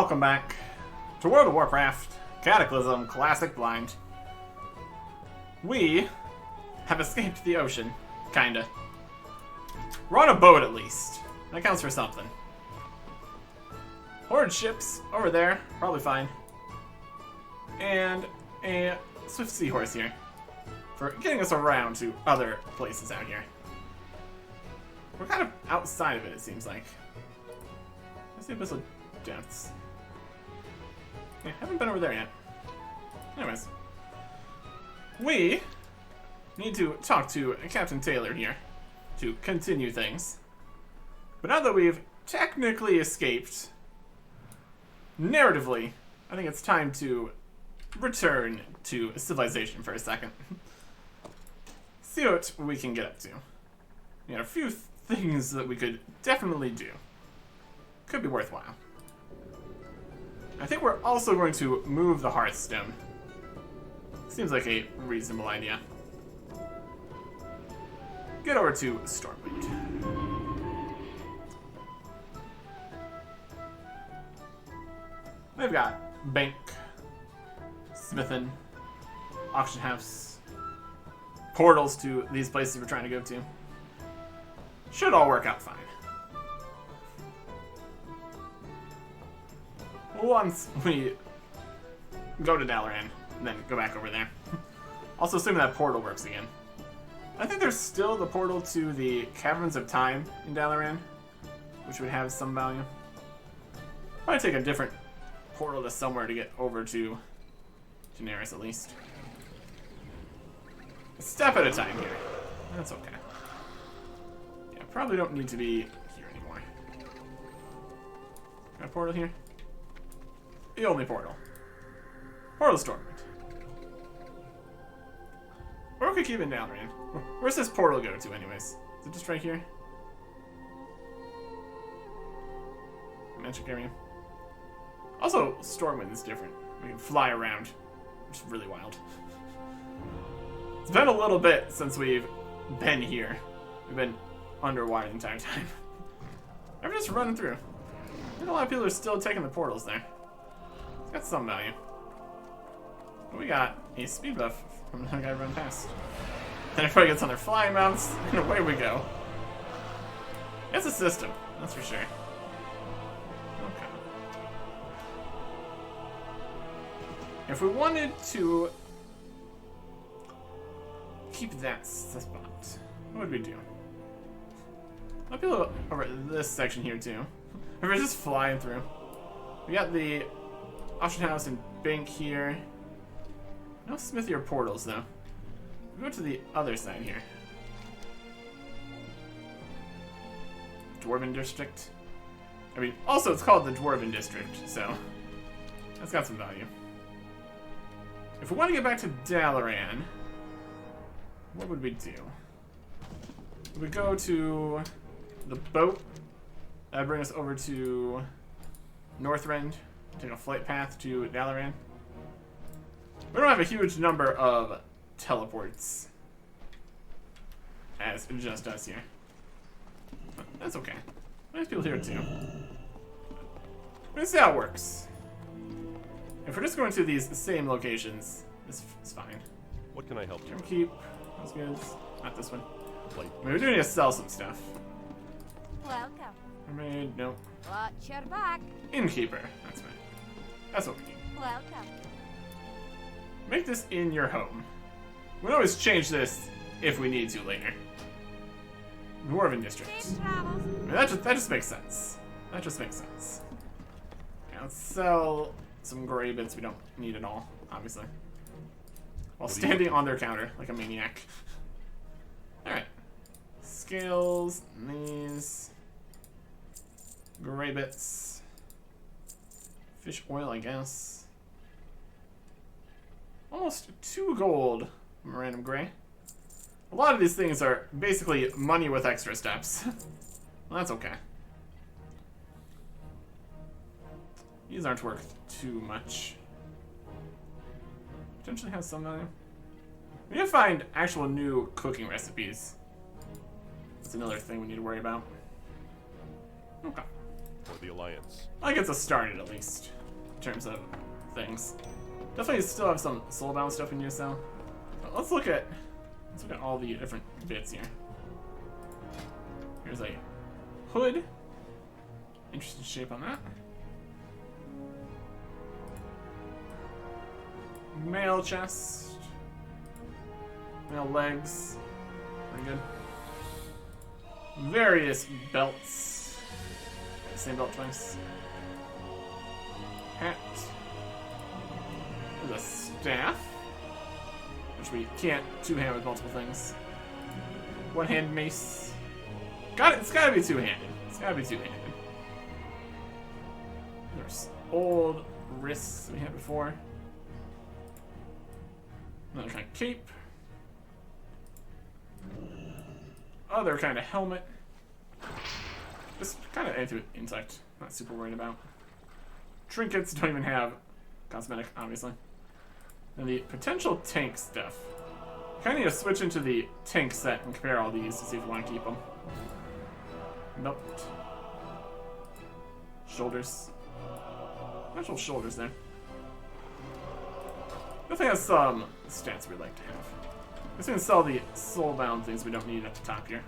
Welcome back to World of Warcraft, Cataclysm, Classic Blind. We have escaped the ocean, kinda. We're on a boat at least. That counts for something. Horde ships over there, probably fine. And a swift seahorse here for getting us around to other places out here. We're kind of outside of it, it seems like. Let's see Abyssal Depths. Yeah, haven't been over there yet. Anyways. We need to talk to Captain Taylor here to continue things. But now that we've technically escaped, narratively, I think it's time to return to civilization for a second. See what we can get up to. We got a few things that we could definitely do. Could be worthwhile. I think we're also going to move the Hearthstone. Seems like a reasonable idea. Get over to Stormwind. We've got Bank, Smithin, Auction House, portals to these places we're trying to go to. Should all work out fine. Once we go to Dalaran, and then go back over there. Also assuming that portal works again. I think there's still the portal to the Caverns of Time in Dalaran, which would have some value. Probably take a different portal to somewhere to get over to Daenerys at least. A step at a time here. That's okay. Yeah, probably don't need to be here anymore. Got a portal here? The only portal. Portal Stormwind. Or we could keep it down, Rand. Where's this portal go to, anyways? Is it just right here? Magic area. Also, Stormwind is different. We can fly around, which is really wild. It's been a little bit since we've been here. We've been underwater the entire time. I'm just running through. I think a lot of people are still taking the portals there. It's got some value. But we got a speed buff from the guy run past. Then everybody gets on their flying mounts, and away we go. It's a system, that's for sure. Okay. If we wanted to keep that spot, what would we do? Might be a little over this section here too. If we're just flying through. We got the Auction House and Bank here. No smithy or portals though. We go to the other side here. Dwarven District. I mean, also it's called the Dwarven District, so that's got some value. If we want to get back to Dalaran, what would we do? Would we go to the boat? That'd bring us over to Northrend. Take a flight path to Dalaran. We don't have a huge number of teleports as just us here. But that's okay. There's people here too. Let's see how it works. If we're just going to these same locations, this is fine. What can I help you? Keep. That's good. Not this one. Plate. I mean, we do need to sell some stuff. Welcome. Mermaid, nope. Watch your back. Innkeeper. That's fine. That's what we need. Welcome. Make this in your home. We can always change this if we need to later. Dwarven District. Safe travels. I mean, that just makes sense. That just makes sense. Yeah, let's sell some gray bits we don't need at all, obviously. While standing on their counter like a maniac. Alright. Scales, these. Gray bits. Fish oil, I guess. Almost 2 gold from a random gray. A lot of these things are basically money with extra steps. Well, that's okay. These aren't worth too much. Potentially has some value. We need to find actual new cooking recipes. That's another thing we need to worry about. Okay. What the Alliance. I think it's a start at least, in terms of things. Definitely still have some soulbound stuff in use though. But let's look at all the different bits here. Here's a hood. Interesting shape on that. Male chest. Male legs. Pretty good. Various belts. Same belt twice. Hat. There's a staff. Which we can't two-hand with multiple things. One-hand mace. It's gotta be two-handed. It's gotta be two-handed. There's old wrists we had before. Another kind of cape. Other kind of helmet. This kind of anti-insect. Not super worried about. Trinkets don't even have cosmetic, obviously. And the potential tank stuff. Kind of need to switch into the tank set and compare all these to see if we want to keep them. Nope. Shoulders. Actual shoulders there. Definitely has some stats we'd like to have. Let's gonna sell the soulbound things we don't need at the top here.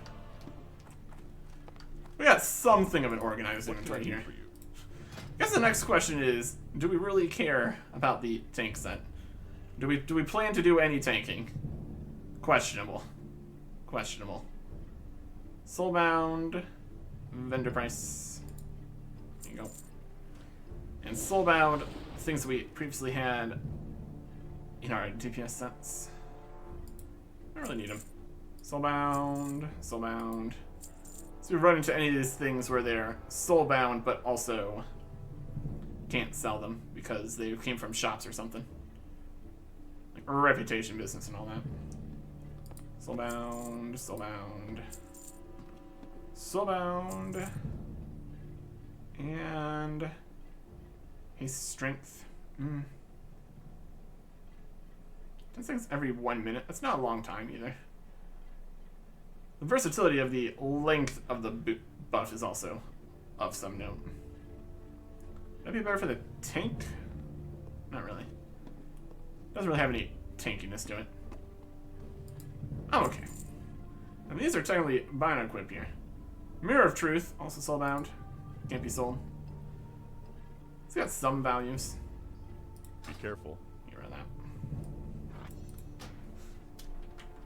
We got something of an organized inventory here. I guess the next question is, do we really care about the tank set? Do we plan to do any tanking? Questionable. Questionable. Soulbound. Vendor price. There you go. And soulbound, things we previously had in our DPS sets. I don't really need them. Soulbound. Soulbound. So we run into any of these things where they're soulbound, but also can't sell them because they came from shops or something. Like reputation business and all that. Soulbound, soulbound, soulbound, and his strength. 10 seconds every 1 minute. That's not a long time either. The versatility of the length of the buff is also of some note. That'd be better for the tank? Not really. Doesn't really have any tankiness to it. I'm okay. And these are technically buy and equip here. Mirror of Truth, also soulbound. Can't be sold. It's got some values. Be careful. Get rid of that.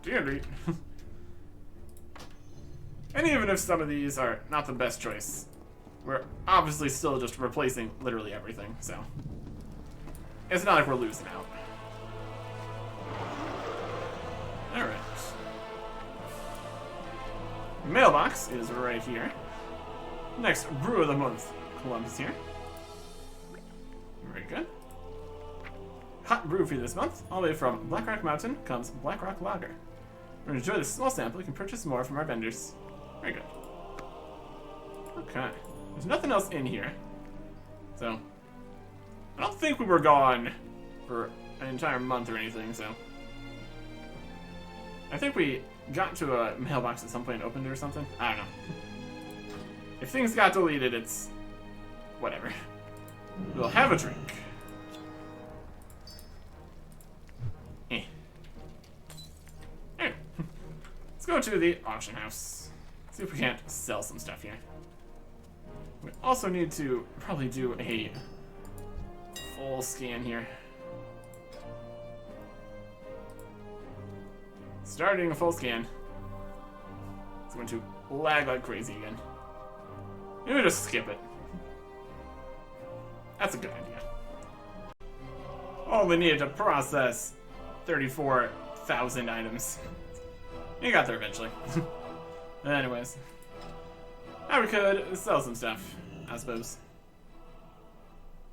D&D. And even if some of these are not the best choice, we're obviously still just replacing literally everything, so it's not like we're losing out. Alright. Mailbox is right here. Next brew of the month, Columbus here. Very good. Hot brew for you this month. All the way from Blackrock Mountain comes Blackrock Lager. We're going to enjoy this small sample. You can purchase more from our vendors. Very good. Okay. There's nothing else in here. So, I don't think we were gone for an entire month or anything, so. I think we got to a mailbox at some point and opened it or something. I don't know. If things got deleted, it's whatever. We'll have a drink. Anyway, let's go to the auction house. See if we can't sell some stuff here. We also need to probably do a full scan here. Starting a full scan. It's going to lag like crazy again. Maybe just skip it. That's a good idea. Only needed to process 34,000 items. You got there eventually. Anyways. Now we could sell some stuff, I suppose.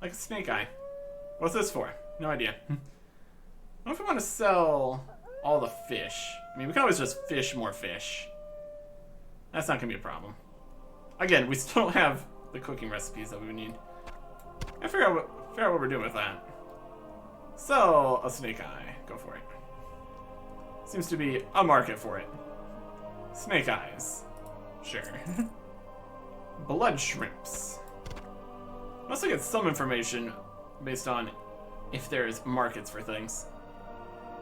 Like a snake eye. What's this for? No idea. What if we want to sell all the fish? I mean, we can always just fish more fish. That's not going to be a problem. Again, we still don't have the cooking recipes that we would need. I figure out what we're doing with that. Sell a snake eye. Go for it. Seems to be a market for it. Snake eyes. Sure. Blood shrimps. I also get some information based on if there's markets for things.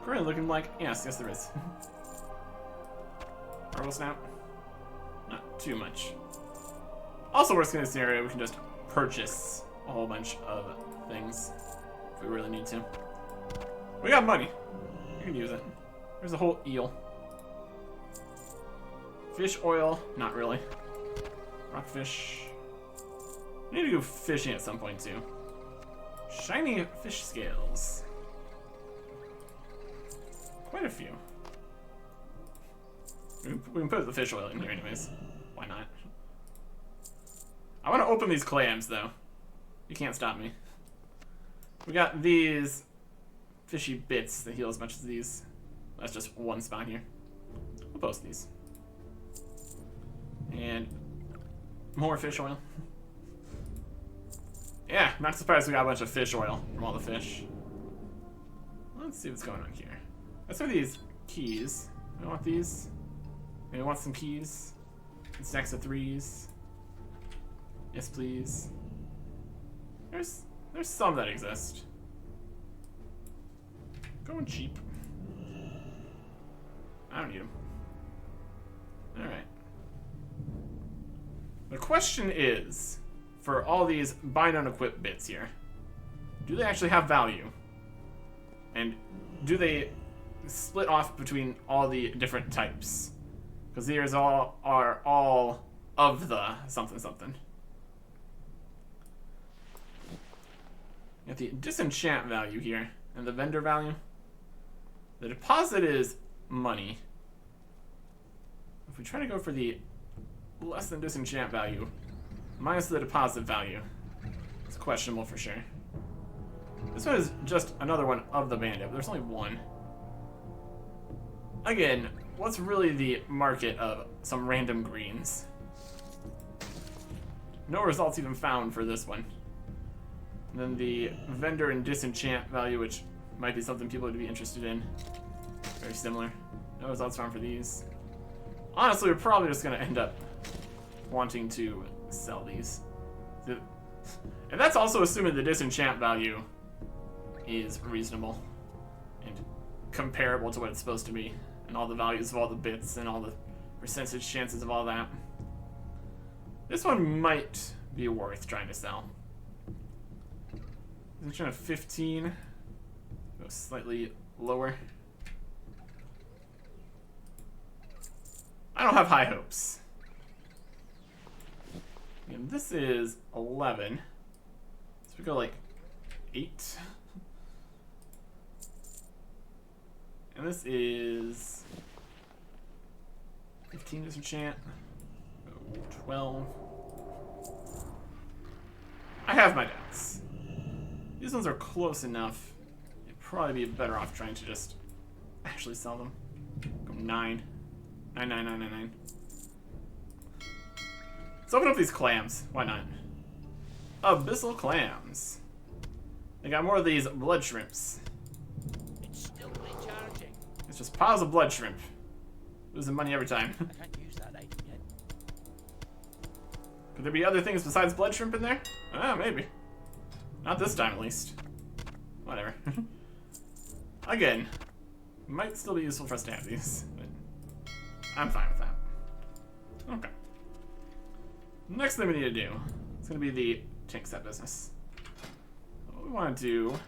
Currently looking like, yes, there is. Marble Snap? Not too much. Also, worst case scenario, we can just purchase a whole bunch of things if we really need to. We got money. We can use it. There's a whole eel. Fish oil, not really. Rockfish. I need to go fishing at some point too. Shiny fish scales. Quite a few. We can put the fish oil in here anyways. Why not? I want to open these clams though. You can't stop me. We got these fishy bits that heal as much as these. That's just one spot here. We'll post these. And more fish oil. Yeah, not surprised we got a bunch of fish oil from all the fish. Let's see what's going on here. Let's try these keys. I want these. Maybe I want some keys. And stacks of 3s. Yes, please. There's some that exist. Going cheap. I don't need them. Alright. The question is, for all these bind unequipped bits here, do they actually have value? And do they split off between all the different types? Because these are all of the something something. You got the disenchant value here, and the vendor value. The deposit is money. If we try to go for the less than disenchant value, minus the deposit value, it's questionable for sure. This one is just another one of the bandit, but there's only one. Again, what's really the market of some random greens? No results even found for this one. And then the vendor and disenchant value, which might be something people would be interested in. Very similar. No results found for these. Honestly, we're probably just going to end up wanting to sell these. And that's also assuming the disenchant value is reasonable and comparable to what it's supposed to be, and all the values of all the bits and all the percentage chances of all that. This one might be worth trying to sell. Disenchant of 15. Go slightly lower. I don't have high hopes. And this is 11. So we go like 8. And this is 15 disenchant. 12. I have my doubts. These ones are close enough. You'd probably be better off trying to just actually sell them. Go 9. 9, 9, 9, 9, 9. Let's open up these clams. Why not? Abyssal clams. They got more of these blood shrimps. It's still recharging. It's just piles of blood shrimp. Losing money every time. I can't use that item yet. Could there be other things besides blood shrimp in there? Ah, maybe. Not this time, at least. Whatever. Again, might still be useful for us to have these, but I'm fine with that. Okay. Next thing we need to do is going to be the tank set business. What we want to do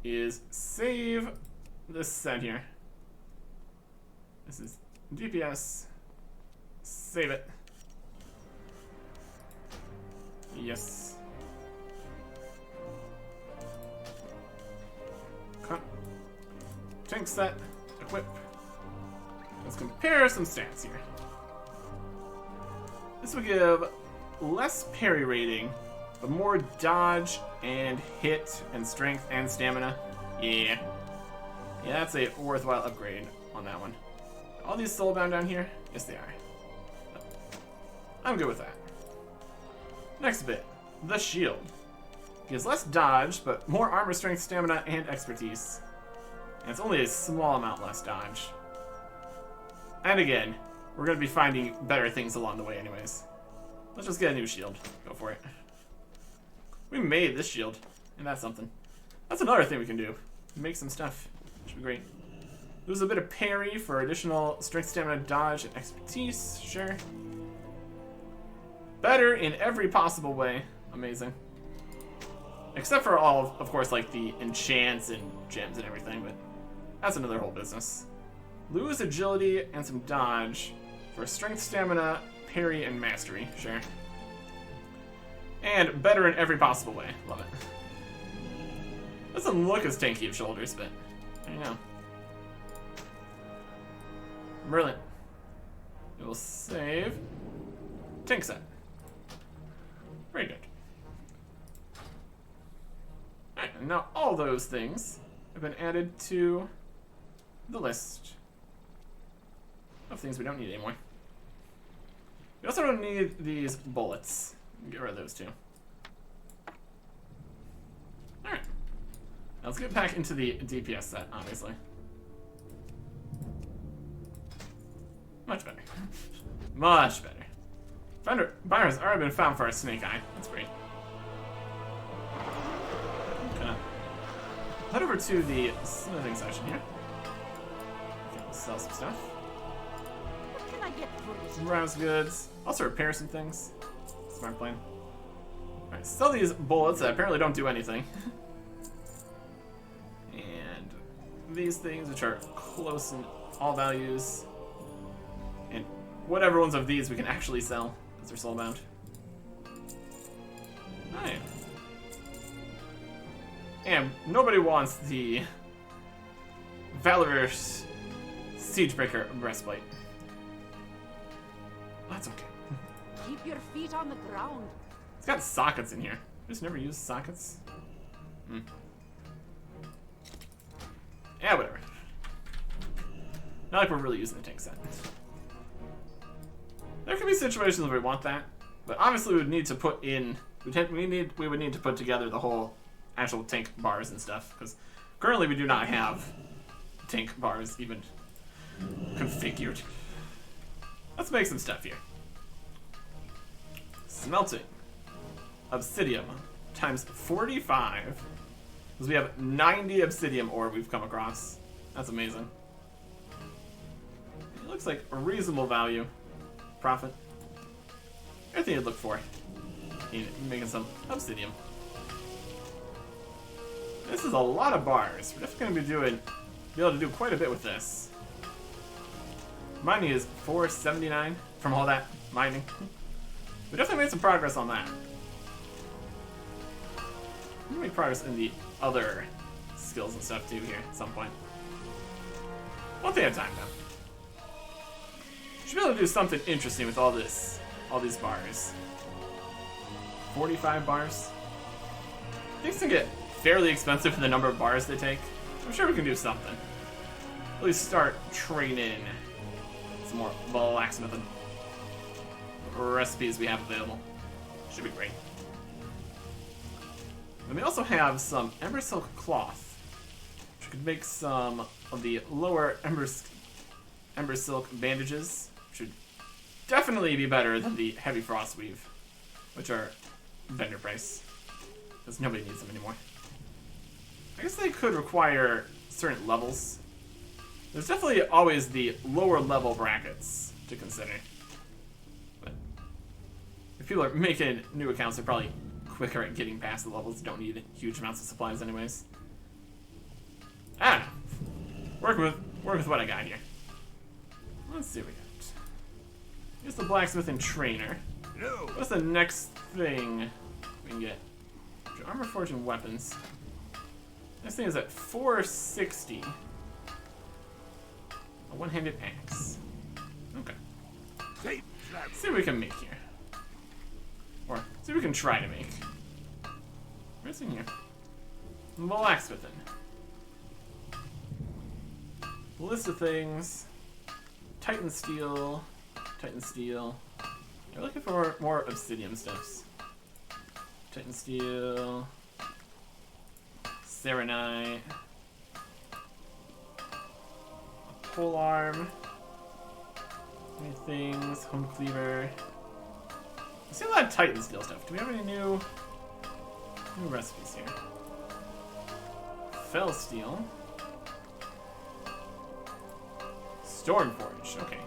is save this set here. This is DPS. Save it. Yes. Cut. Tank set. Equip. Let's compare some stats here. This will give less parry rating, but more dodge and hit and strength and stamina. Yeah. Yeah, that's a worthwhile upgrade on that one. All these soulbound down here? Yes, they are. I'm good with that. Next bit. The shield. Gives less dodge, but more armor, strength, stamina, and expertise. And it's only a small amount less dodge. And again, we're going to be finding better things along the way anyways. Let's just get a new shield. Go for it. We made this shield. And that's something. That's another thing we can do. Make some stuff. Should be great. Lose a bit of parry for additional strength, stamina, dodge, and expertise. Sure. Better in every possible way. Amazing. Except for all of course, like the enchants and gems and everything, but that's another whole business. Lose agility and some dodge for strength, stamina, parry, and mastery. Sure. And better in every possible way. Love it. Doesn't look as tanky of shoulders, but there you go. Brilliant. We will save. Tank set. Very good. Alright, and now all those things have been added to the list of things we don't need anymore. We also don't need these bullets. Get rid of those too. Alright. Now let's get back into the DPS set, obviously. Much better. Much better. Fire has already been found for our snake eye. That's great. Okay. Head over to the smithing section here. Okay, we'll sell some stuff. What can I get for this? Browse goods. Also repair some things. Smart plan. Alright, sell these bullets that apparently don't do anything. And these things, which are close in all values. And whatever ones of these we can actually sell, because they're soulbound. Alright. And nobody wants the Valorous Siegebreaker breastplate. That's okay. Keep your feet on the ground. It's got sockets in here. Just never used sockets. Yeah, whatever. Not like we're really using the tank set. There could be situations where we want that, but obviously we would need to put in. We would need to put together the whole actual tank bars and stuff, because currently we do not have tank bars even configured. Let's make some stuff here. Smelting. Obsidium times 45. Because we have 90 obsidium ore we've come across. That's amazing. It looks like a reasonable value. Profit. Everything you'd look for in making some obsidium. This is a lot of bars. We're definitely going to be able to do quite a bit with this. Mining is 479 from all that mining. We definitely made some progress on that. We made progress in the other skills and stuff too here at some point. One thing at a time though. Should be able to do something interesting with all these bars. 45 bars. Things can get fairly expensive for the number of bars they take. I'm sure we can do something. At least start training some more blacksmith recipes we have available. Should be great. And we also have some Ember Silk cloth, which could make some of the lower Ember Silk bandages. Should definitely be better than the Heavy Frost Weave, which are vendor price, because nobody needs them anymore. I guess they could require certain levels. There's definitely always the lower level brackets to consider. But if people are making new accounts, they're probably quicker at getting past the levels. Don't need huge amounts of supplies anyways. I don't know. Work with what I got here. Let's see what we got. Here's the blacksmith trainer. What's the next thing we can get? Armor forge and weapons. Next thing is at 460. A one-handed axe. Okay. Let's see what we can make here. Or see what we can try to make. What's in here? Blacksmithing. List of things. Titan steel. Titan steel. We're looking for more obsidian stuffs. Titan steel. Serenite. Pole arm. Any things? Home cleaver. I see a lot of Titan steel stuff. Do we have any new New recipes here. Fell steel. Stormforge, okay.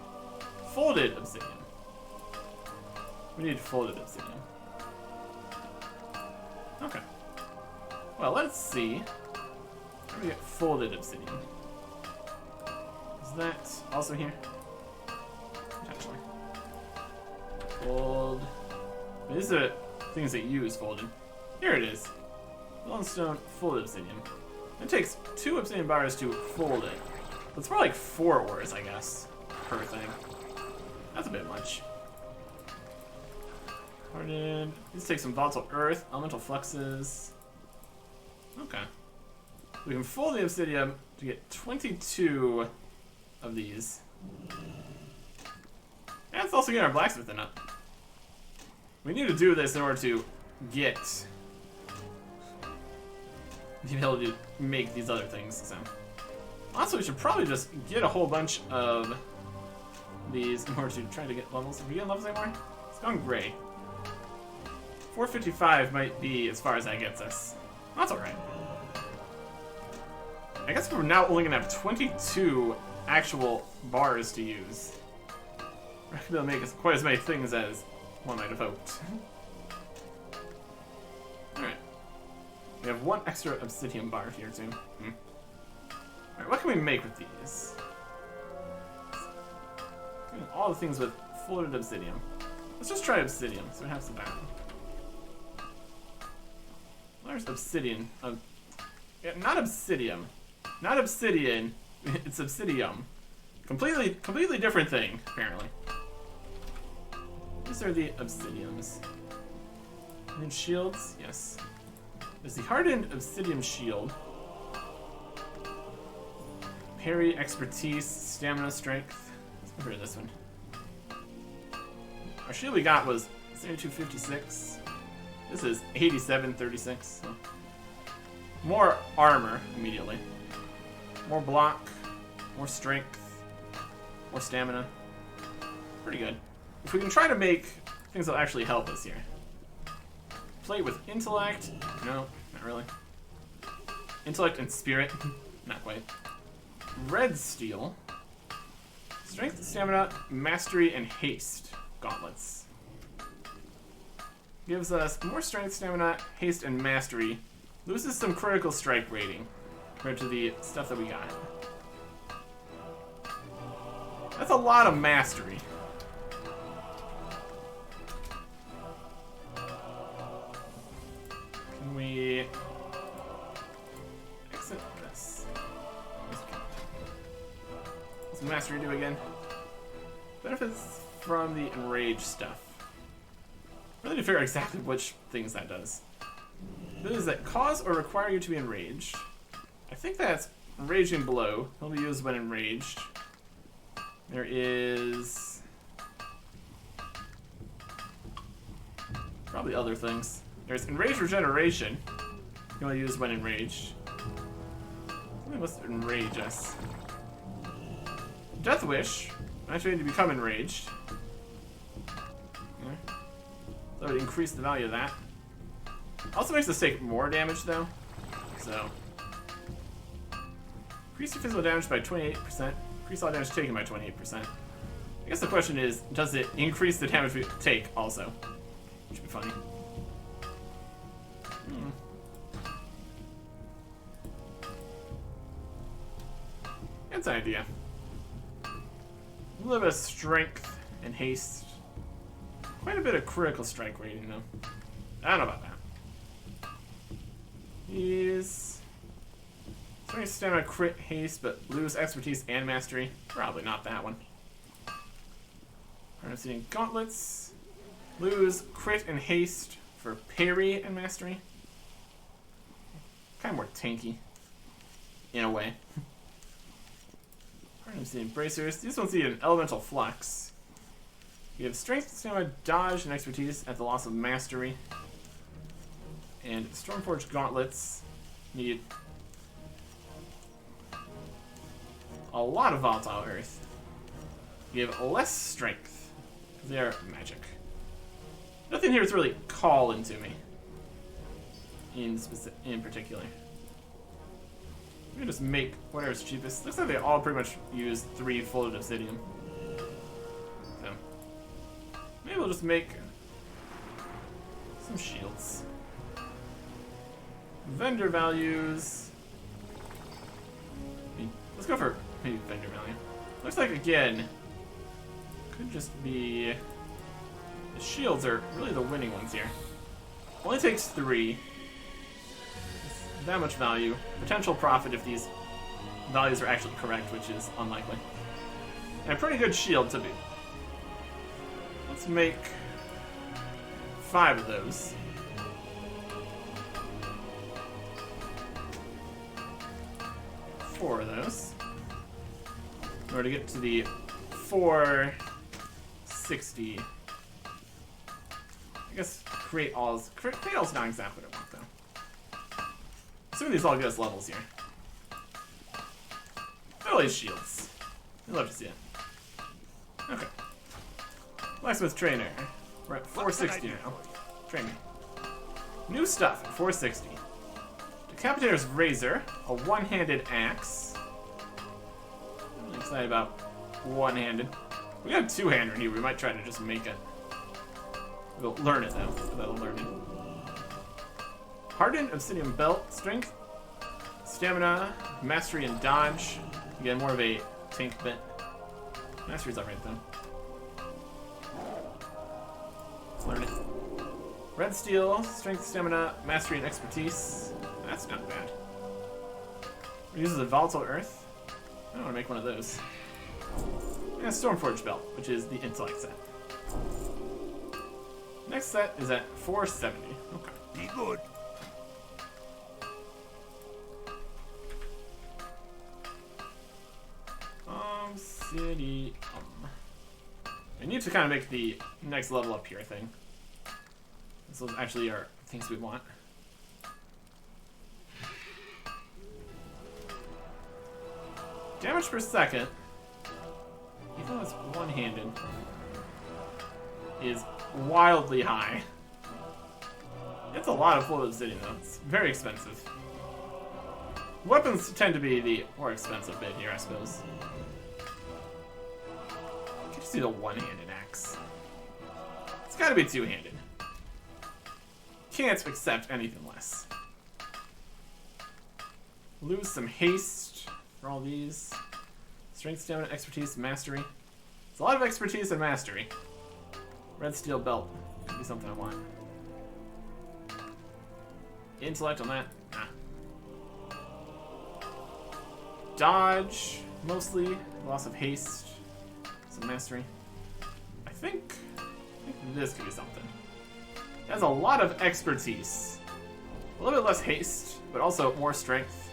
Folded obsidian. We need folded obsidian. Okay. Well, let's see. How do we get folded obsidian? Is that also here? Potentially. Fold. These are things that use folded. Here it is. Longstone folded obsidian. It takes 2 obsidian bars to fold it. It's more like 4 ores, I guess, per thing. That's a bit much. Hardened. These take some volatile earth, elemental fluxes. Okay. We can fold the obsidian to get 22 of these. And it's also getting our blacksmithing up. We need to do this in order to get the ability to make these other things, so. Also, we should probably just get a whole bunch of these in order to try to get levels. Are we getting levels anymore? It's gone gray. 455 might be as far as that gets us. That's alright. I guess we're now only going to have 22 actual bars to use. We're not going to make quite as many things as one might have hoped. Alright. We have 1 extra obsidian bar here, too. Alright, what can we make with these? Doing all the things with folded obsidian. Let's just try obsidian, so we have some battle. There's obsidian. Yeah, not obsidian. Not obsidian. It's obsidium. Completely different thing, apparently. These are the obsidiums. And then shields, yes. There's the hardened obsidian shield. Parry, expertise, stamina, strength. Let's go for this one. Our shield we got was 7256. This is 8736. So. More armor immediately. More block. More strength. More stamina. Pretty good. If we can try to make things that will actually help us here. Plate with intellect. No, not really. Intellect and spirit. Not quite. Red steel. Strength, stamina, mastery, and haste gauntlets. Gives us more strength, stamina, haste, and mastery. Loses some critical strike rating compared to the stuff that we got. That's a lot of mastery. Can we exit this? What's mastery do again? Benefits from the enraged stuff. Really to figure out exactly which things that does. Abilities that cause or require you to be enraged. I think that's Raging Blow. He'll be used when enraged. There is probably other things. There's Enraged Regeneration. He'll be used when enraged. Something must enrage us. Death Wish. Actually, to become enraged. Yeah. That would increase the value of that. Also makes us take more damage though. So. Increase your physical damage by 28%. Increase all damage taken by 28%. I guess the question is, does it increase the damage we take also? Which would be funny. That's an idea. A little bit of strength and haste. Quite a bit of critical strike rating though. I don't know about that. He's strength, stamina, crit, haste, but lose expertise and mastery. Probably not that one. I'm seeing gauntlets. Lose crit and haste for parry and mastery. Kind of more tanky, in a way. I'm seeing bracers. These ones need an elemental flux. You have strength, stamina, dodge, and expertise at the loss of mastery. And Stormforged gauntlets need a lot of volatile earth. You have less strength. They are magic. Nothing here is really calling to me. in particular. We can just make whatever's cheapest. Looks like they all pretty much use 3 folded obsidian. So maybe we'll just make some shields. Vendor values. Let's go for maybe vendor value. Looks like again could just be the shields are really the winning ones here. Only takes 3. It's that much value. Potential profit if these values are actually correct, which is unlikely. And a pretty good shield to boot. Let's make 5 of those. Four of those. In order to get to the 460. I guess create all's not exactly what I want though. Assuming these all give us levels here. All these shields. I'd love to see it. Okay. Blacksmith trainer. We're at 460 now. Train me. New stuff at 460. Decapitator's razor, a one-handed axe. I'm really excited about one-handed. We got two-handed here. We might try to just make it. We'll learn it though. That'll learn it. Hardened obsidian belt, strength, stamina, mastery, and dodge. Again, more of a tank bit. Mastery's alright though. Let's learn it. Red steel, strength, stamina, mastery, and expertise. That's not bad. Uses a volatile earth. I don't want to make one of those. And a Stormforge belt, which is the intellect set. Next set is at 470. Okay. Be good. City. I need to kind of make the next level up here thing. This actually are things we want. Damage per second, even though it's one-handed, is wildly high. It's a lot of full obsidian though. It's very expensive. Weapons tend to be the more expensive bit here, I suppose. You can just do the one-handed axe. It's gotta be two-handed. Can't accept anything less. Lose some haste for all these. Strength, stamina, expertise, mastery. It's a lot of expertise and mastery. Red steel belt. Could be something I want. Intellect on that? Nah. Dodge, mostly. Loss of haste. Some mastery. I think this could be something. It has a lot of expertise. A little bit less haste, but also more strength.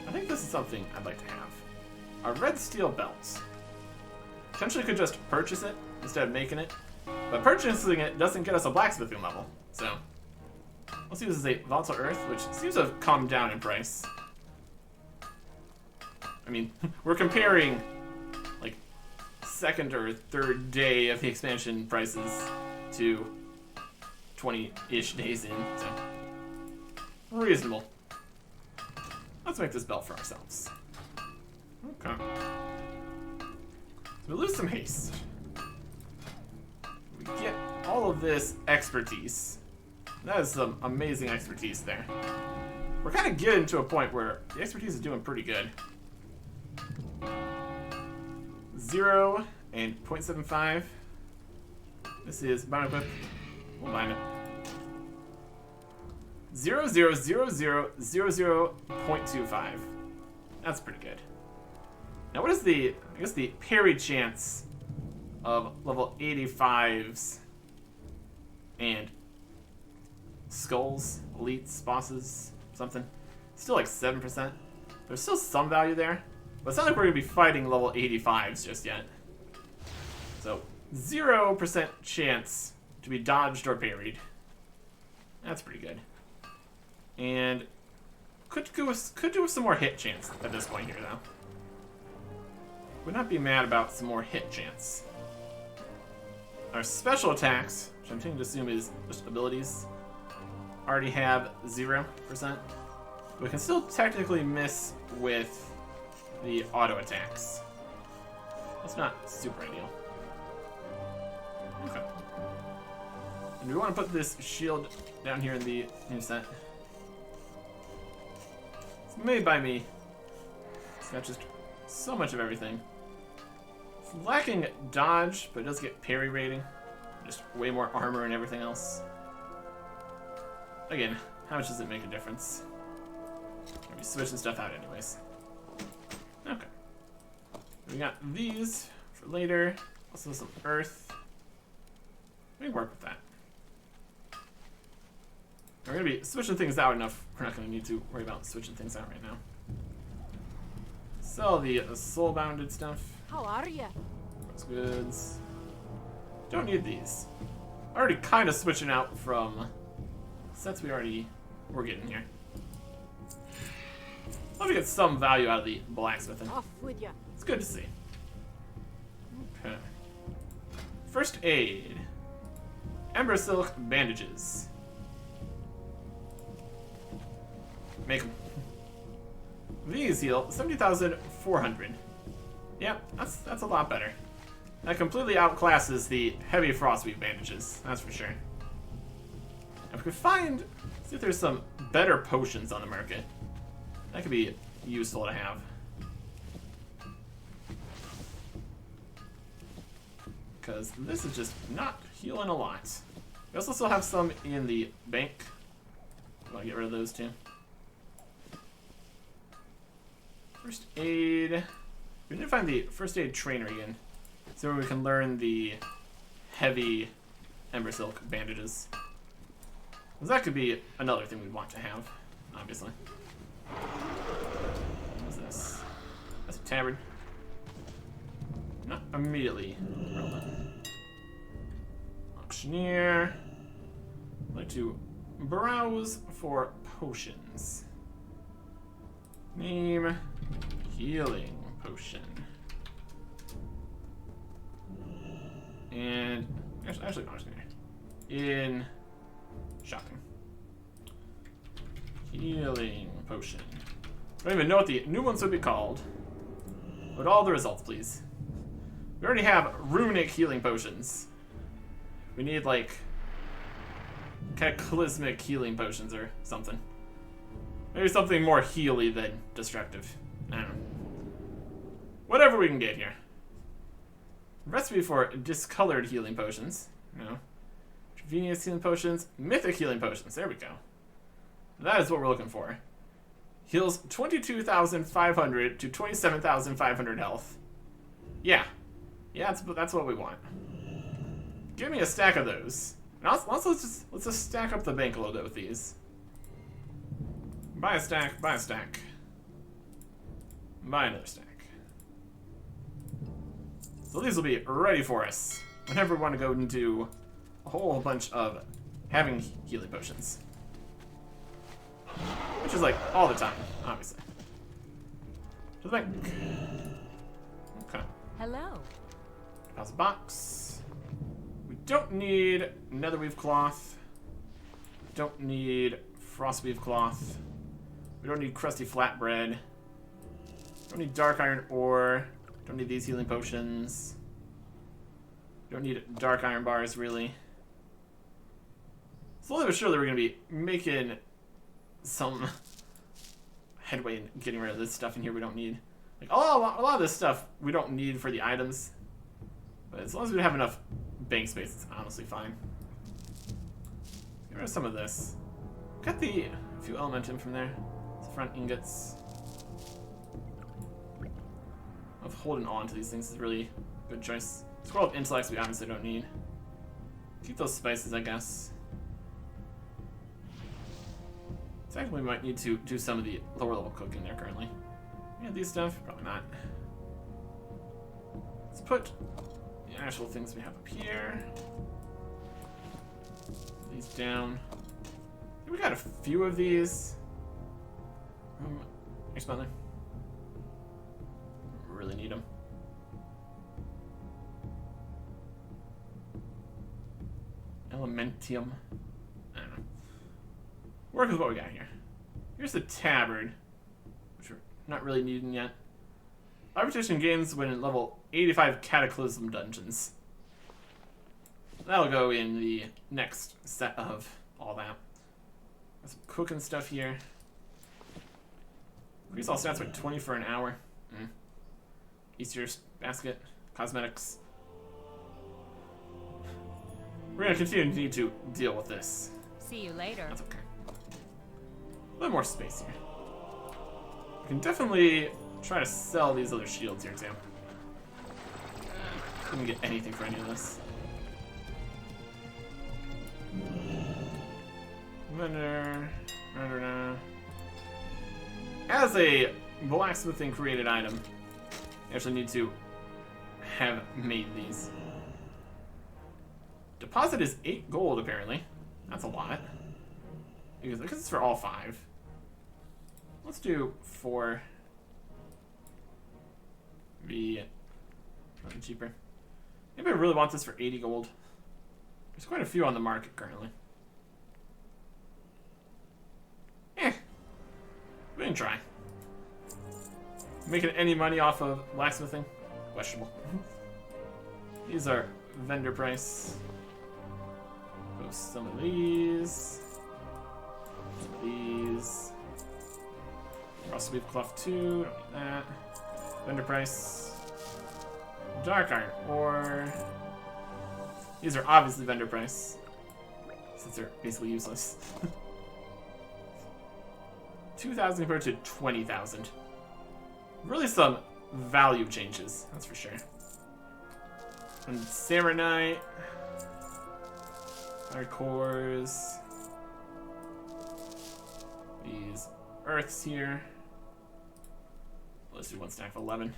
I think this is something I'd like to have. A red steel belt. Potentially could just purchase it instead of making it. But purchasing it doesn't get us a blacksmithing level. So let's use this as a volatile earth, which seems to have calmed down in price. I mean, we're comparing like second or third day of the expansion prices to 20-ish days in, so reasonable. Let's make this belt for ourselves. Okay. So we lose some haste. We get all of this expertise. That is some amazing expertise there. We're kind of getting to a point where the expertise is doing pretty good. 0 and 0.75. This is bind equip. We'll bind it. 0.25. That's pretty good. Now what is the, I guess the parry chance of level 85s and skulls, elites, bosses, something? Still like 7%. There's still some value there, but it's not like we're gonna be fighting level 85s just yet. So 0% chance to be dodged or parried. That's pretty good. And could do with some more hit chance at this point here, though. Would not be mad about some more hit chance. Our special attacks, which I'm tending to assume is just abilities, already have 0%. We can still technically miss with the auto attacks. That's not super ideal. Okay. And we want to put this shield down here in the new set. It's made by me. It's got just so much of everything. It's lacking dodge, but it does get parry rating. Just way more armor and everything else. Again, how much does it make a difference? I'll be switching stuff out anyways. Okay. We got these for later. Also some earth. We can work with that. We're going to be switching things out enough. We're not going to need to worry about switching things out right now. Sell the soul-bounded stuff. How are you? Those goods. Don't need these. Already kind of switching out from sets we already were getting here. Love to get some value out of the blacksmithing. Off with you. It's good to see. Okay. First aid. Ember silk bandages. Make them. These heal 70,400. Yep, that's a lot better. That completely outclasses the heavy frostweave bandages, that's for sure. If we could find, see if there's some better potions on the market. That could be useful to have. Because this is just not healing a lot. We also still have some in the bank. I want to get rid of those too. First aid. We need to find the first aid trainer again. So where we can learn the heavy ember silk bandages. Because that could be another thing we'd want to have, obviously. What's this? That's a tabard. Not immediately relevant. Auctioneer. I'd like to browse for potions. Name. Healing potion. And actually, no, I'm just gonna in shopping. Healing potion. I don't even know what the new ones would be called. But all the results, please. We already have runic healing potions. We need like cataclysmic healing potions or something. Maybe something more healy than destructive. I don't know. Whatever we can get here. Recipe for discolored healing potions. No. Convenience healing potions. Mythic healing potions. There we go. That is what we're looking for. Heals 22,500 to 27,500 health. Yeah. Yeah, that's what we want. Give me a stack of those. And also let's just stack up the bank a little bit with these. Buy a stack, buy a stack. Buy another stack. So these will be ready for us whenever we want to go into a whole bunch of having healing potions. Which is like all the time, obviously. To the bank. Okay. Hello. How's the box? We don't need netherweave cloth. Don't need frostweave cloth. We don't need crusty flatbread. Don't need dark iron ore. Don't need these healing potions. Don't need dark iron bars, really. Slowly but surely, we're going to be making some headway in getting rid of this stuff in here we don't need. Like a lot of this stuff we don't need for the items. But as long as we have enough bank space, it's honestly fine. Get rid of some of this. Got a few elementum from there. Some front ingots. Of holding on to these things is really a good choice. Scroll of intellects we obviously don't need. Keep those spices, I guess. Technically, we might need to do some of the lower level cooking there currently. Yeah, these stuff, probably not. Let's put the actual things we have up here. These down. I think we got a few of these. Expand really need them. Elementium. I don't know. work with what we got here. Here's the tabard, which we're not really needing yet. Arbitration gains when in level 85 Cataclysm dungeons. That'll go in the next set of all that. Got some cooking stuff here. Increase all stats by 20 for an hour. Easier basket. Cosmetics. We're gonna continue to need to deal with this. See you later. That's okay. A little more space here. We can definitely try to sell these other shields here too. Couldn't get anything for any of this. Vendor. As a blacksmithing created item, you actually need to have made these. Deposit is 8 gold apparently. That's a lot. Because it's for all 5. Let's do 4. Be something cheaper. Anybody really want this for 80 gold? There's quite a few on the market currently. We can try. Making any money off of blacksmithing? Questionable. These are vendor price. Post some of these. Some of these. Cross sweep cloth 2. Don't need that. Vendor price. Dark iron ore. These are obviously vendor price, since they're basically useless. 2,000 compared to 20,000. Really some value changes, that's for sure. And Samurai. Hard cores. These earths here. Let's do 1 stack of 11.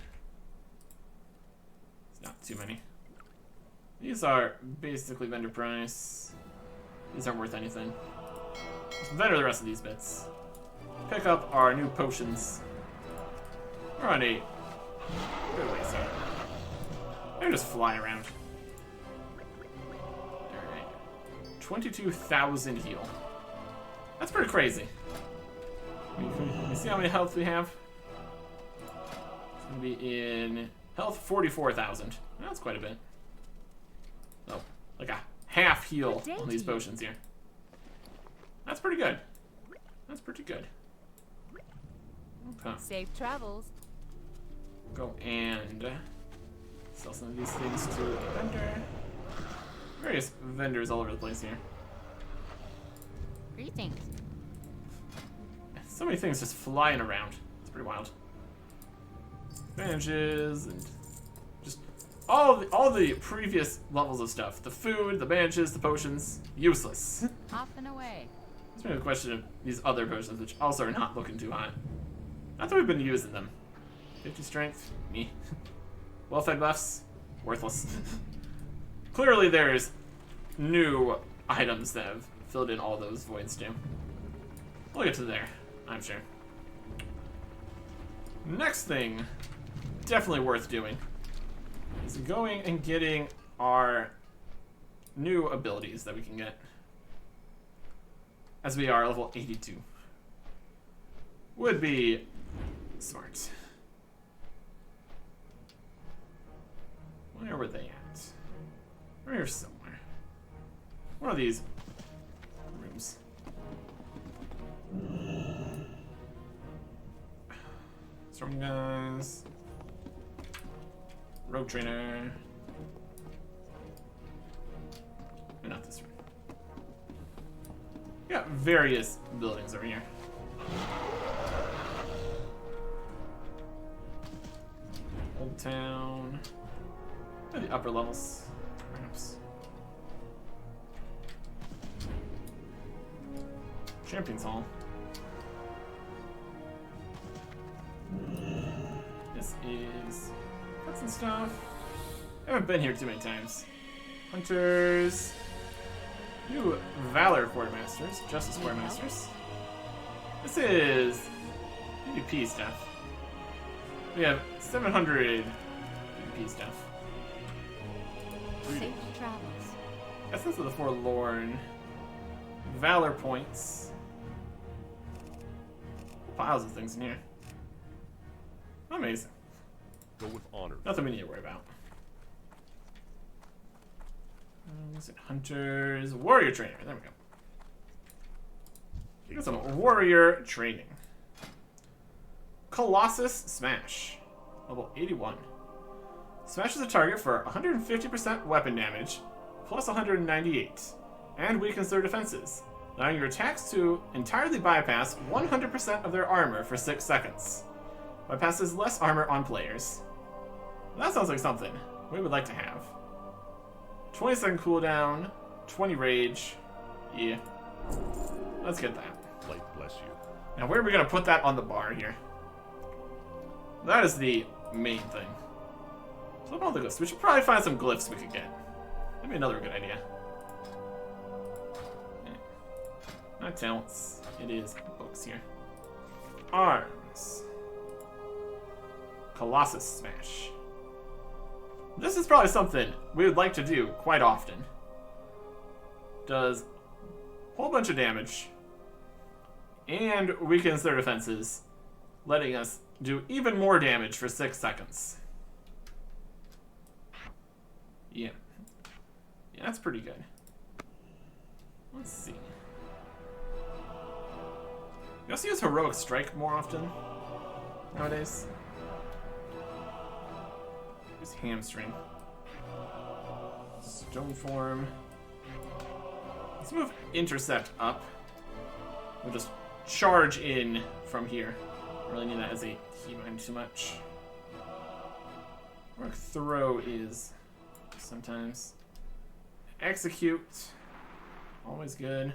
It's not too many. These are basically vendor price. These aren't worth anything. Let's vendor the rest of these bits. Pick up our new potions. We're on a good way, so they're just fly around. Alright. 22,000 heal. That's pretty crazy. You see how many health we have? It's gonna be in health 44,000. That's quite a bit. Oh, like a half heal on these potions here. That's pretty good. That's pretty good. Okay. Safe travels. Go and sell some of these things to a vendor. Various vendors all over the place here. Greetings. So many things just flying around. It's pretty wild. Bandages and just all the previous levels of stuff. The food, the bandages, the potions, useless. Off and away. It's been a question of these other potions, which also are not looking too hot. Not that we've been using them. 50 strength, me. Well-fed buffs, worthless. Clearly there's new items that have filled in all those voids too. We'll get to there, I'm sure. Next thing, definitely worth doing, is going and getting our new abilities that we can get. As we are level 82. Would be smart. Where were they at? They're here somewhere. One of these rooms. Storm guys. Rogue trainer. And not this room. We got various buildings over here. Old Town. Or the upper levels, perhaps. Champions Hall. This is cuts and stuff. I haven't been here too many times. Hunters. New Valor Quartermasters, Justice Quartermasters. This is PvP stuff. We have 700 PvP stuff. Safe travels. Essence of the Forlorn. Valor points. piles of things in here. Amazing. Go with honor. Nothing we need to worry about. Is it hunters? Warrior trainer. There we go. You got some warrior training. Colossus Smash. Level 81. Smashes a target for 150% weapon damage, plus 198, and weakens their defenses, allowing your attacks to entirely bypass 100% of their armor for 6 seconds. Bypasses less armor on players. That sounds like something we would like to have. 20-second cooldown, 20 rage. Yeah. Let's get that. Light bless you. Now, where are we going to put that on the bar here? That is the main thing. So about all the glyphs. We should probably find some glyphs we could get. That'd be another good idea. Not talents. It is books here. Arms. Colossus Smash. This is probably something we would like to do quite often. Does a whole bunch of damage and weakens their defenses, letting us do even more damage for 6 seconds. Yeah. Yeah, that's pretty good. Let's see. You also use Heroic Strike more often nowadays. Use Hamstring. Stone Form. Let's move Intercept up. We'll just charge in from here. I really need that as a keybind too much. Heroic Throw is sometimes. Execute. Always good.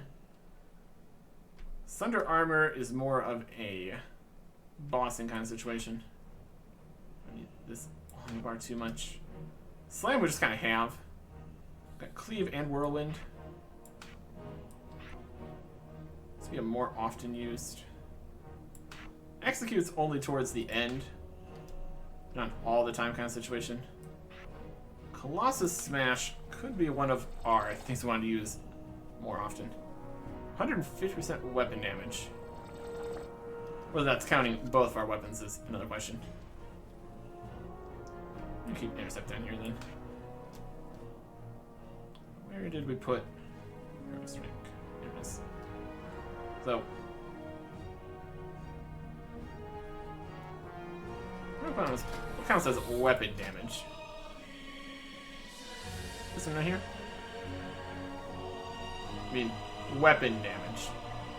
Sunder Armor is more of a bossing kind of situation. I need this on bar too much. Slam we just kind of have. Got Cleave and Whirlwind. This will be a more often used. Execute's only towards the end. Not all the time kind of situation. Colossus Smash could be one of our things we want to use more often. 150% weapon damage. Whether that's counting both of our weapons is another question. I'll keep Intercept down here then. Where did we put Heroic Strike? Here it is. So, what counts as weapon damage? This one right here? I mean, weapon damage.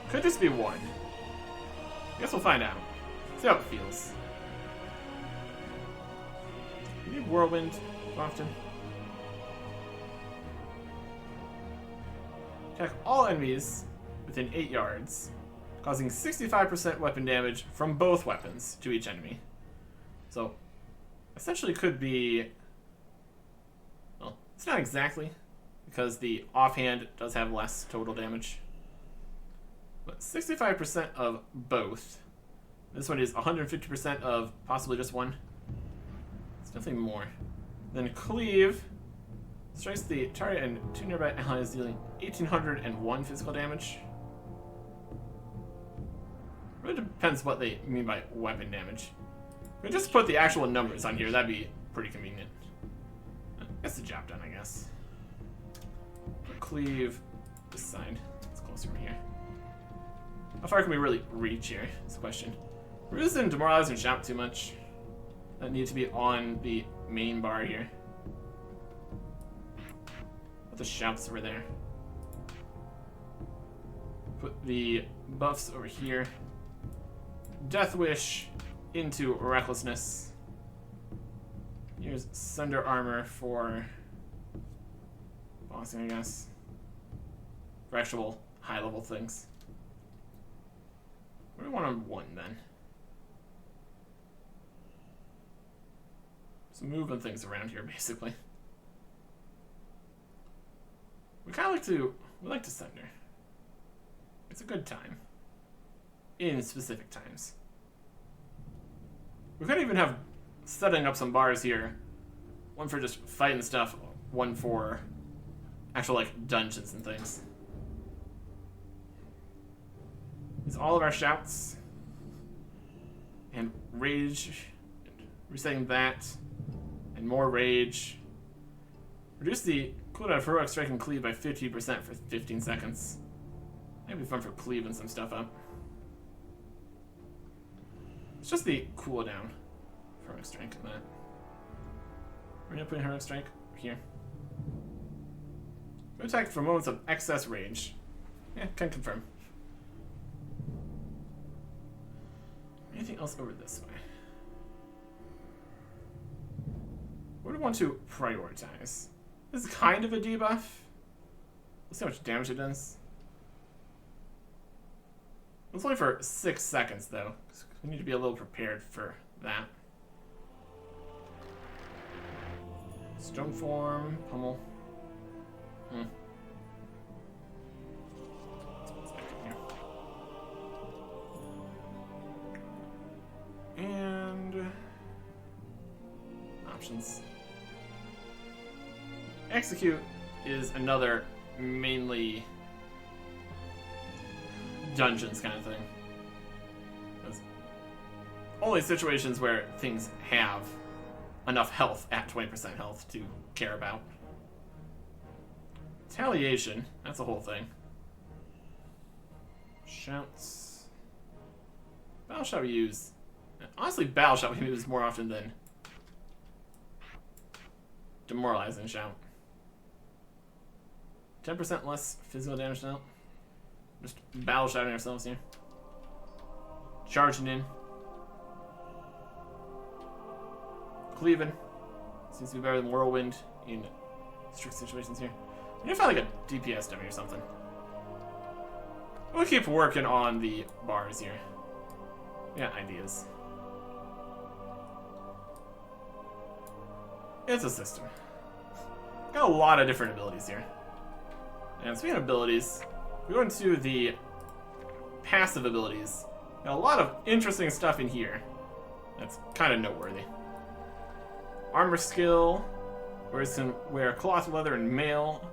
Could just be 1. I guess we'll find out. See how it feels. You need Whirlwind often. Attack all enemies within 8 yards, causing 65% weapon damage from both weapons to each enemy. So, essentially could be... Well, it's not exactly, because the offhand does have less total damage. But 65% of both. This one is 150% of possibly just 1. It's definitely more. Then Cleave strikes the target and 2 nearby allies, dealing 1,801 physical damage. Really depends what they mean by weapon damage. If we just put the actual numbers on here, that'd be pretty convenient. Gets the job done, I guess. Cleave this side. It's closer over here. How far can we really reach here? Is the question. Ruse and Demoralize and Shout too much. That need to be on the main bar here. Put the shouts over there. Put the buffs over here. Death Wish into Recklessness. Here's Sunder Armor for bossing, I guess. For actual high level things. What do we want on 1 then? Just moving things around here, basically. We like to Sunder. It's a good time. In specific times. We could even have setting up some bars here. 1 for just fighting stuff, 1 for actual, like, dungeons and things. Is all of our shouts. And rage. Resetting that. And more rage. Reduce the cooldown of heroic strike and cleave by 50% for 15 seconds. That'd be fun for cleaving some stuff up. It's just the cooldown for heroic strike and that. We're gonna put in heroic strike here. Attack for moments of excess rage. Yeah, can confirm. Anything else over this way? What do we want to prioritize? This is kind of a debuff. Let's see how much damage it does. It's only for 6 seconds, though. We need to be a little prepared for that. Stone form, pummel. And options. Execute is another mainly dungeons kind of thing. There's only situations where things have enough health at 20% health to care about. Retaliation, that's a whole thing. Shouts. Battle shot we use. Honestly, battle shot we use more often than demoralizing shout. 10% less physical damage now. Just battle shouting ourselves here. Charging in. Cleaving. Seems to be better than Whirlwind in strict situations here. We need to find like a DPS dummy or something. We'll keep working on the bars here. Yeah, ideas. It's a system. Got a lot of different abilities here. And speaking of abilities, we go into the passive abilities. Got a lot of interesting stuff in here. That's kind of noteworthy. Armor skill, where you can wear cloth, leather, and mail,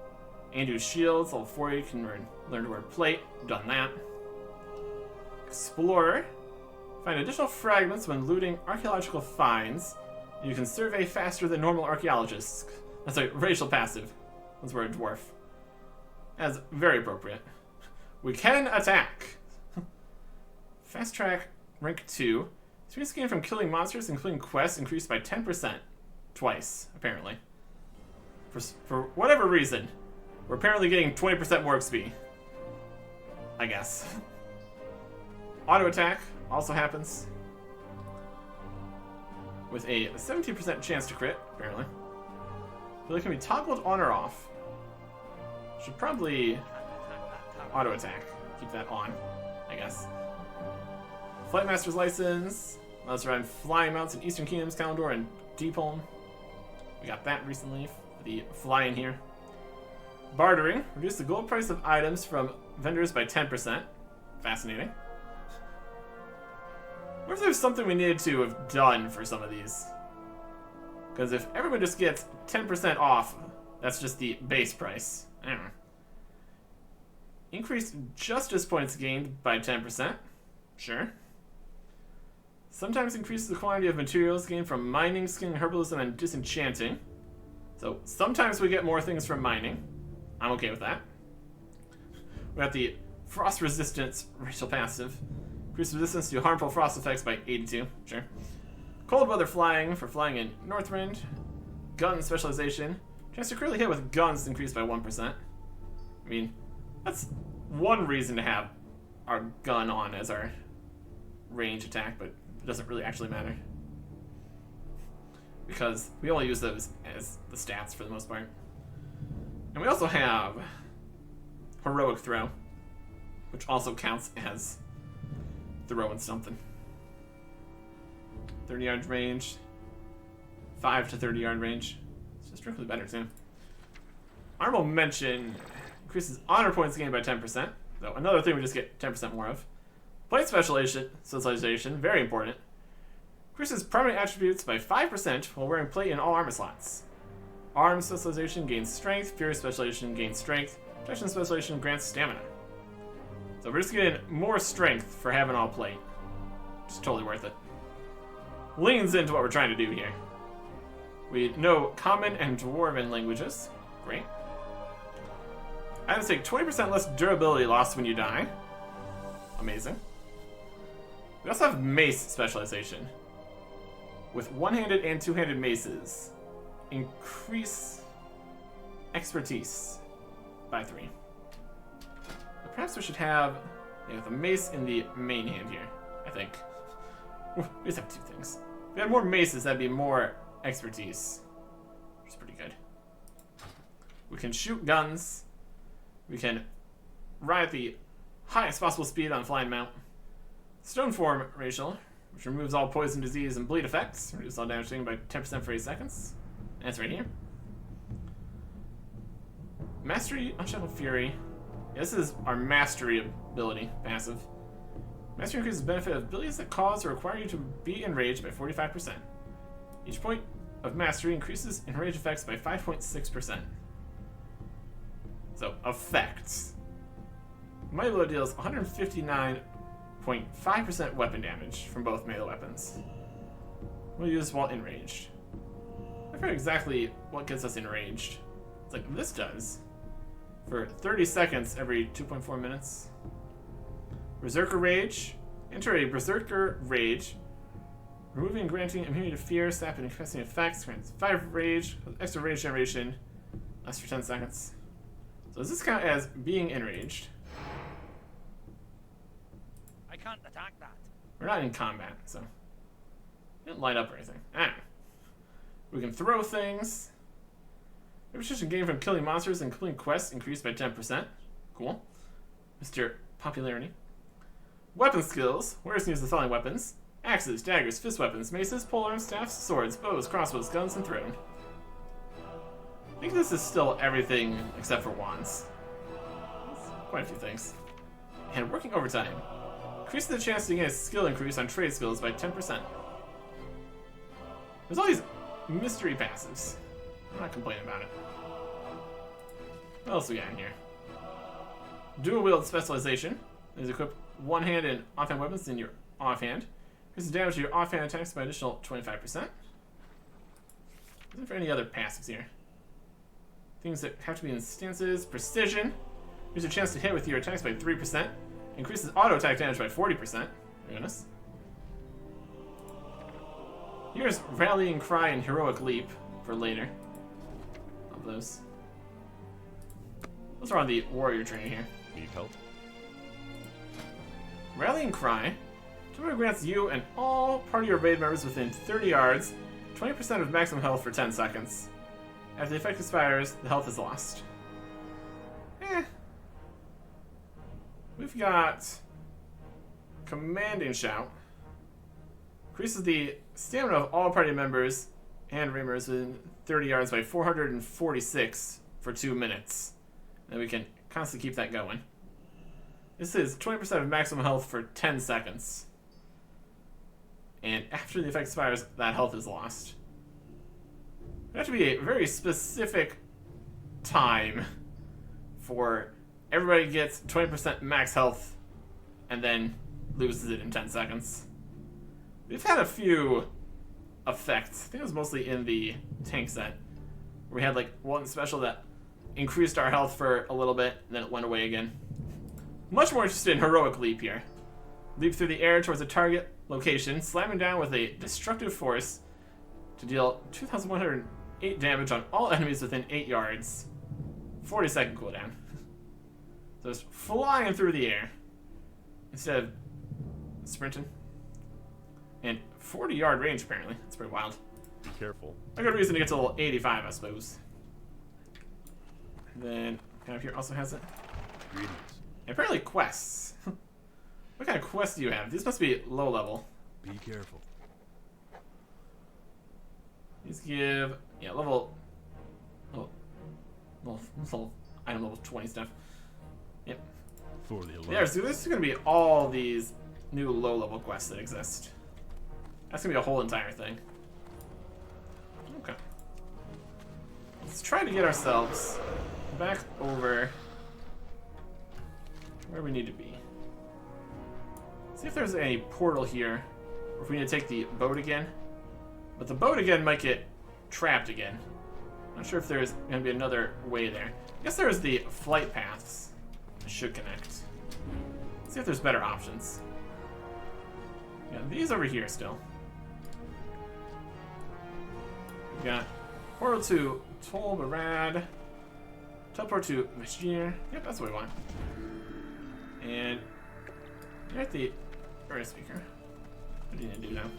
and use shields. Level 4, you can learn to wear plate. Done that. Explorer, find additional fragments when looting archaeological finds. You can survey faster than normal archaeologists. That's a racial passive. That's where a dwarf. That's very appropriate. We can attack. Fast track, rank 2. Experience gained from killing monsters, including quests, increased by 10%. Twice, apparently. For whatever reason, we're apparently getting 20% more XP. I guess. Auto attack also happens. With a 17% chance to crit, apparently. I feel like it can be toggled on or off. Should probably auto attack. Keep that on, I guess. Flight Master's License. Allows us to run flying mounts in Eastern Kingdoms, Kalimdor, and Deepholm. We got that recently for the flying here. Bartering. Reduce the gold price of items from vendors by 10%. Fascinating. What if there's something we needed to have done for some of these? Because if everyone just gets 10% off, that's just the base price. I don't know. Increase justice points gained by 10%. Sure. Sometimes increases the quantity of materials gained from mining, skilling, herbalism, and disenchanting. So sometimes we get more things from mining. I'm okay with that. We got the frost resistance racial passive. Increase resistance to harmful frost effects by 82. Sure. Cold weather flying for flying in Northrend. Gun specialization. Chance to critically hit with guns increased by 1%. I mean, that's one reason to have our gun on as our range attack, but it doesn't really actually matter. Because we only use those as the stats for the most part. And we also have Heroic Throw, which also counts as throwing something. 30 yard range, 5 to 30 yard range. It's just strictly better too. Honorable mention increases honor points gained by 10%. So another thing we just get 10% more of. Plate specialization, very important. Increases primary attributes by 5% while wearing plate in all armor slots. Arm specialization gains strength, fury specialization gains strength, protection specialization grants stamina. So we're just getting more strength for having all plate. It's totally worth it. leans into what we're trying to do here. We know Common and Dwarven languages. Great. Items take 20% less durability loss when you die. Amazing. We also have mace specialization. With one-handed and two-handed maces, increase expertise by 3. But perhaps we should have the mace in the main hand here, I think. We just have 2 things. If we had more maces, that'd be more expertise, which is pretty good. We can shoot guns. We can ride at the highest possible speed on flying mount. Stone form racial, which removes all poison, disease, and bleed effects. Reduce all damage taken by 10% for 8 seconds. And it's right here. Mastery, Unshackled Fury. Yeah, this is our mastery ability, passive. Mastery increases the benefit of abilities that cause or require you to be enraged by 45%. Each point of mastery increases enrage effects by 5.6%. So, effects. MacLeod deals 159.5% weapon damage from both melee weapons. We'll use this while enraged. I forget exactly what gets us enraged. It's like this does. For 30 seconds every 2.4 minutes. Berserker Rage. Enter a Berserker Rage. Removing and granting immunity to fear, sap, and increasing effects. Grants 5 rage, extra rage generation. Lasts for 10 seconds. So does this count as being enraged? I can't attack that. We're not in combat, so it didn't light up or anything. We can throw things. Reputation gained from killing monsters and completing quests increased by 10%. Cool. Mr. Popularity. Weapon skills. Warriors can use the following weapons: axes, daggers, fist weapons, maces, polearms, staffs, swords, bows, crossbows, guns, and thrown. I think this is still everything except for wands. Quite a few things. And working overtime. Increases the chance to gain a skill increase on trade skills by 10%. There's all these mystery passives. I'm not complaining about it. What else we got in here? Dual wield specialization. These equip one-hand and offhand weapons in your offhand. Increases damage to your offhand attacks by additional 25%. Isn't there any other passives here? Things that have to be in stances. Precision. Gives you a chance to hit with your attacks by 3%. Increases auto attack damage by 40%. Goodness. Here's Rallying Cry and Heroic Leap for later. Love those. Those are on the warrior training here. Need help? Rallying Cry. Tomorrow grants you and all party or raid members within 30 yards 20% of maximum health for 10 seconds. After the effect expires, the health is lost. We've got Commanding Shout. Increases the stamina of all party members and raid members within 30 yards by 446 for 2 minutes. And we can constantly keep that going. This is 20% of maximum health for 10 seconds. And after the effect expires, that health is lost. It has to be a very specific time for everybody gets 20% max health and then loses it in 10 seconds. We've had a few effects. I think it was mostly in the tank set. Where we had like one special that increased our health for a little bit, and then it went away again. Much more interested in Heroic Leap here. Leap through the air towards a target location, slamming down with a destructive force to deal 2,108 damage on all enemies within 8 yards. 40-second cooldown. So it's flying through the air instead of sprinting. And 40-yard range, apparently. That's pretty wild. Be careful. A good reason to get to level 85, I suppose. And then, kind of here also has it. Greetings. And apparently quests. What kind of quests do you have? These must be low level. Be careful. These give, yeah, level item level 20 stuff. Yep. For the alert. Yeah, so this is going to be all these new low-level quests that exist. That's going to be a whole entire thing. Okay. Let's try to get ourselves back over where we need to be. See if there's a portal here, or if we need to take the boat again. But the boat again might get trapped again. Not sure if there's going to be another way there. I guess there's the flight paths that should connect. Let's see if there's better options. Yeah, these over here still. We got portal to Tol Barad. Teleport to Vashir. Yep, that's what we want. And you're at the Earth Speaker. What do you need to do now?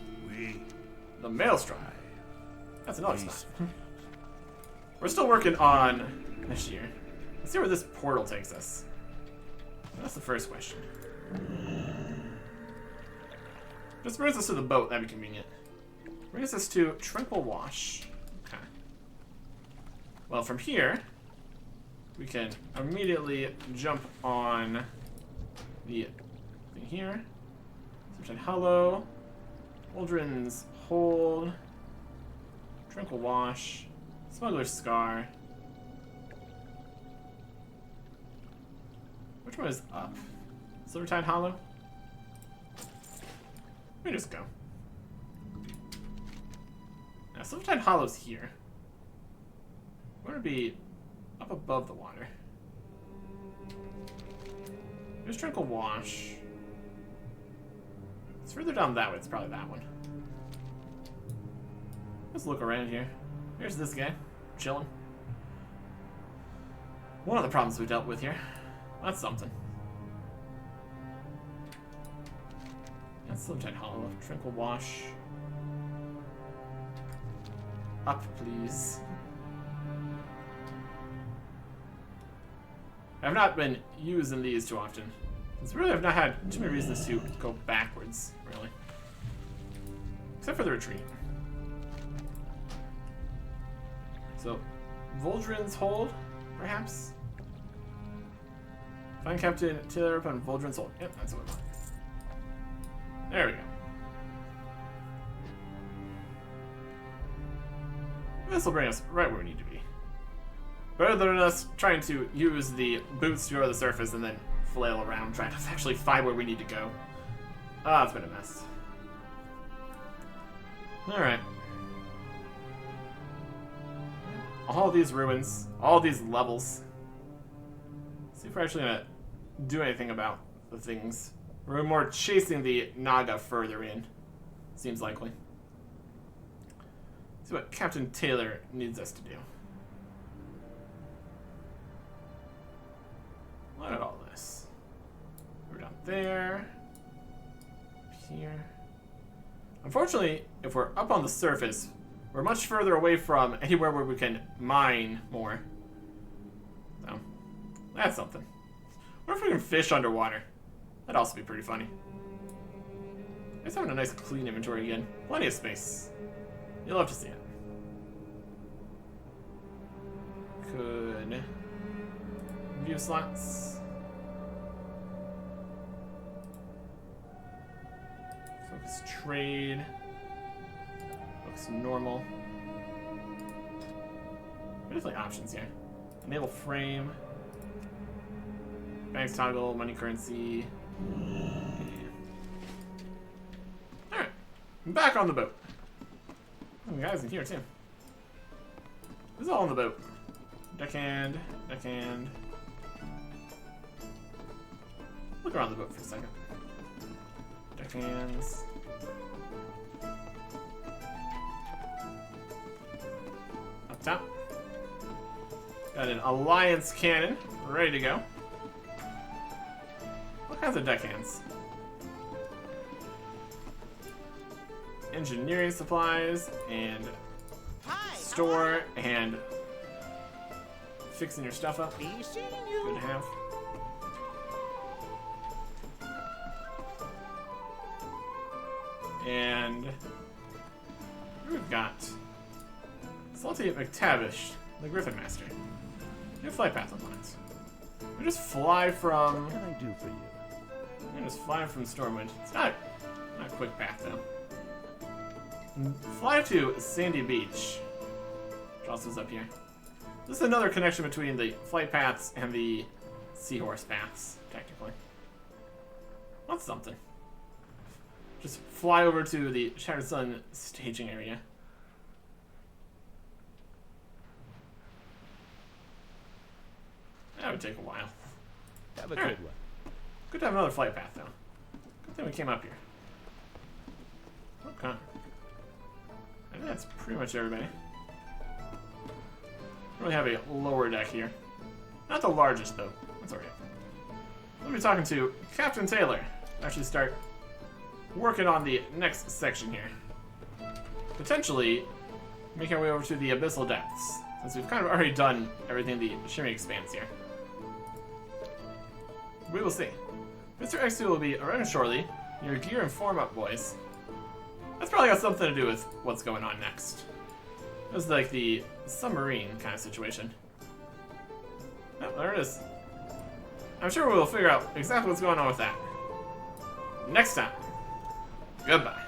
The Maelstrom. That's another spot. We're still working on Vashir. Let's see where this portal takes us. That's the first question. This brings us to the boat. That'd be convenient. Brings us to Tranquil Wash. Okay. Well, from here, we can immediately jump on the thing here. Serpentine Hollow, Aldrin's Hold, Tranquil Wash, Smuggler's Scar. Which one is up? Silvertide Hollow? Let me just go. Now, Silvertide Hollow's here. Where would it be up above the water? There's Tranquil Wash. It's further down that way. It's probably that one. Let's look around here. Here's this guy, chilling. One of the problems we dealt with here. That's something. That's Silvertide Hollow. Tranquil Wash. Up, please. I've not been using these too often. Because really I've not had too many reasons to go backwards, really. Except for the retreat. So, Voldrin's Hold, perhaps? Find Captain Taylor up on Voldrin's Hold. Yep, that's what we want. There we go. This will bring us right where we need to be. Better than us trying to use the boots to go to the surface and then flail around trying to actually find where we need to go. Ah, it's been a mess. Alright. All these ruins, all these levels. See if we're actually gonna do anything about the things. We're more chasing the Naga further in. Seems likely. See what Captain Taylor needs us to do. Look at all this. We're down there. Here. Unfortunately, if we're up on the surface, we're much further away from anywhere where we can mine more. So, that's something. What if we can fish underwater? That'd also be pretty funny. Just having a nice clean inventory again. Plenty of space. You'll love to see it. Could view slots. Focus trade. Looks normal. There's definitely options here. Enable frame. Banks toggle, money currency. Alright. I'm back on the boat. Oh, the guys in here too. This is all on the boat. Deckhand, deckhand. Look around the boat for a second. Deckhands. Up top. Got an Alliance cannon ready to go. What kinds of deckhands? Engineering supplies and store and fixing your stuff up. Good to have. And we've got Salty McTavish, the Griffin Master. New flight path unlocked. We just fly from. What can I do for you? We just fly from Stormwind. It's not a quick path though. Fly to Sandy Beach, which also is up here. This is another connection between the flight paths and the seahorse paths, technically. That's something. Just fly over to the Shattered Sun staging area. take a while. Have a Alright. good one. Good to have another flight path, though. Good thing we came up here. Okay. I think that's pretty much everybody. We really have a lower deck here. Not the largest, though. That's alright. We'll be talking to Captain Taylor. Actually start working on the next section here. Potentially making our way over to the Abyssal Depths, since we've kind of already done everything in the Shimmy Expanse here. We will see. Mr. X2 will be arriving shortly. Your gear and form up, boys. That's probably got something to do with what's going on next. This is like the submarine kind of situation. Oh, there it is. I'm sure we'll figure out exactly what's going on with that next time. Goodbye.